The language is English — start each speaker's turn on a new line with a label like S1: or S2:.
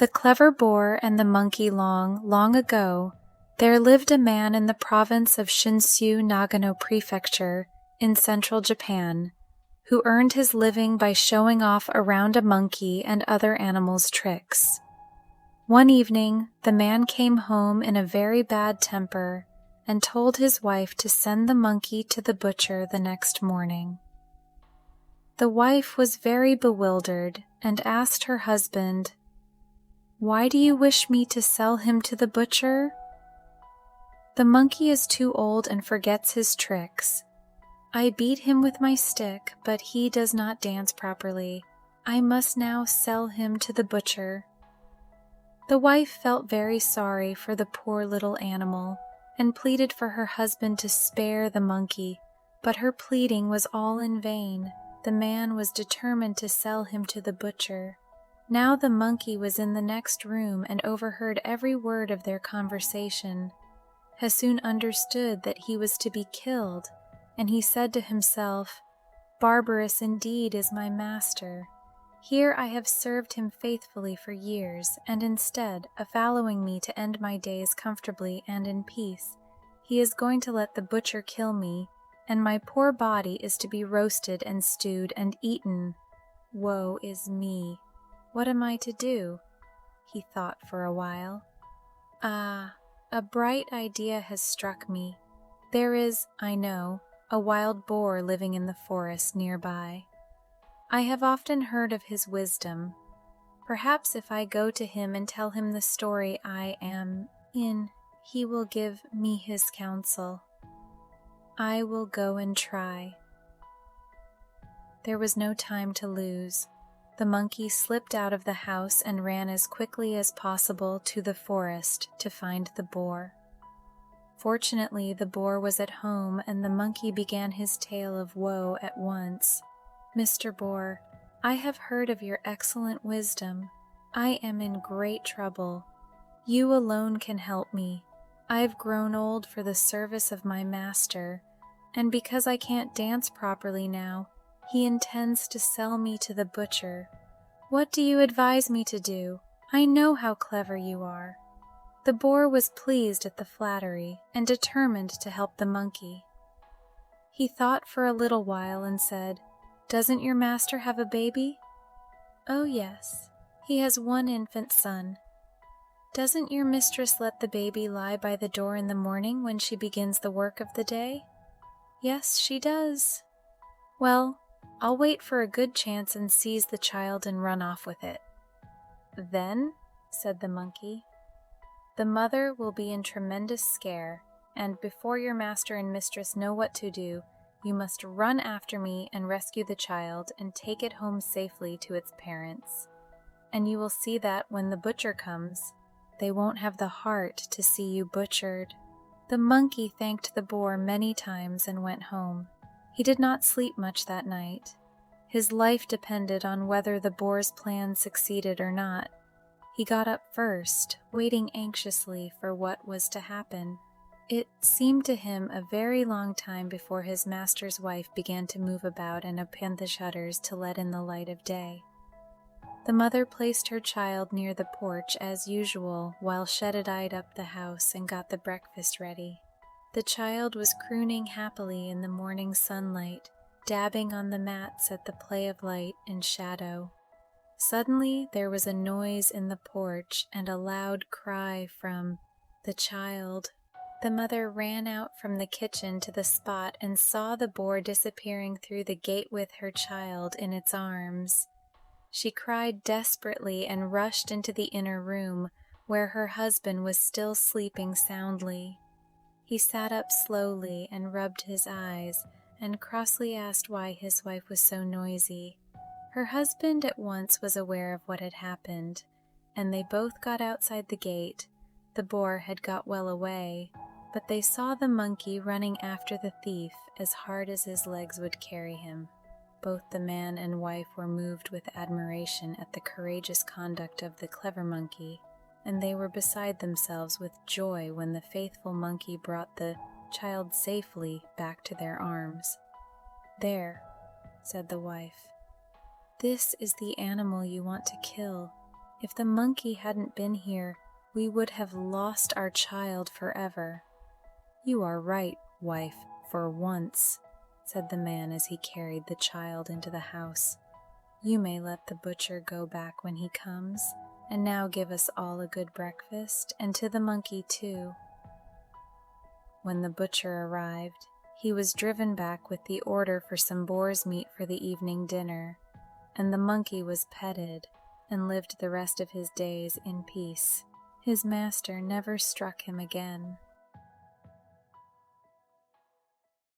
S1: The clever boar and the monkey. Long, long ago, there lived a man in the province of Shinshu, Nagano Prefecture, in central Japan, who earned his living by showing off around a monkey and other animals' tricks. One evening, the man came home in a very bad temper and told his wife to send the monkey to the butcher the next morning. The wife was very bewildered and asked her husband, "Why do you wish me to sell him to the butcher?" "The monkey is too old and forgets his tricks. I beat him with my stick, but he does not dance properly. I must now sell him to the butcher." The wife felt very sorry for the poor little animal and pleaded for her husband to spare the monkey, but her pleading was all in vain. The man was determined to sell him to the butcher. Now the monkey was in the next room and overheard every word of their conversation. Hassoon understood that he was to be killed, and he said to himself, "Barbarous indeed is my master. Here I have served him faithfully for years, and instead of allowing me to end my days comfortably and in peace, he is going to let the butcher kill me, and my poor body is to be roasted and stewed and eaten. Woe is me! What am I to do?" He thought for a while. "Ah, a bright idea has struck me. There is, I know, a wild boar living in the forest nearby. I have often heard of his wisdom. Perhaps if I go to him and tell him the story I am in, he will give me his counsel. I will go and try." There was no time to lose. The monkey slipped out of the house and ran as quickly as possible to the forest to find the boar. Fortunately, the boar was at home, and the monkey began his tale of woe at once. "Mr. Boar, I have heard of your excellent wisdom. I am in great trouble. You alone can help me. I have grown old for the service of my master, and because I can't dance properly now, he intends to sell me to the butcher. What do you advise me to do? I know how clever you are." The boar was pleased at the flattery and determined to help the monkey. He thought for a little while and said, "Doesn't your master have a baby?" "Oh yes, he has one infant son." "Doesn't your mistress let the baby lie by the door in the morning when she begins the work of the day?" "Yes, she does." "Well, I'll wait for a good chance and seize the child and run off with it." "Then," said the monkey, "the mother will be in tremendous scare, and before your master and mistress know what to do, you must run after me and rescue the child and take it home safely to its parents. And you will see that when the butcher comes, they won't have the heart to see you butchered." The monkey thanked the boar many times and went home. He did not sleep much that night. His life depended on whether the boar's plan succeeded or not. He got up first, waiting anxiously for what was to happen. It seemed to him a very long time before his master's wife began to move about and open the shutters to let in the light of day. The mother placed her child near the porch as usual while Shedad-eyed up the house and got the breakfast ready. The child was crooning happily in the morning sunlight, dabbing on the mats at the play of light and shadow. Suddenly there was a noise in the porch and a loud cry from the child. The mother ran out from the kitchen to the spot and saw the boar disappearing through the gate with her child in its arms. She cried desperately and rushed into the inner room, where her husband was still sleeping soundly. He sat up slowly and rubbed his eyes, and crossly asked why his wife was so noisy. Her husband at once was aware of what had happened, and they both got outside the gate. The boar had got well away, but they saw the monkey running after the thief as hard as his legs would carry him. Both the man and wife were moved with admiration at the courageous conduct of the clever monkey, and they were beside themselves with joy when the faithful monkey brought the child safely back to their arms. "There," said the wife, "this is the animal you want to kill. If the monkey hadn't been here, we would have lost our child forever." "You are right, wife, for once," said the man as he carried the child into the house. "You may let the butcher go back when he comes, and now give us all a good breakfast, and to the monkey too." When the butcher arrived, he was driven back with the order for some boar's meat for the evening dinner, and the monkey was petted and lived the rest of his days in peace. His master never struck him again.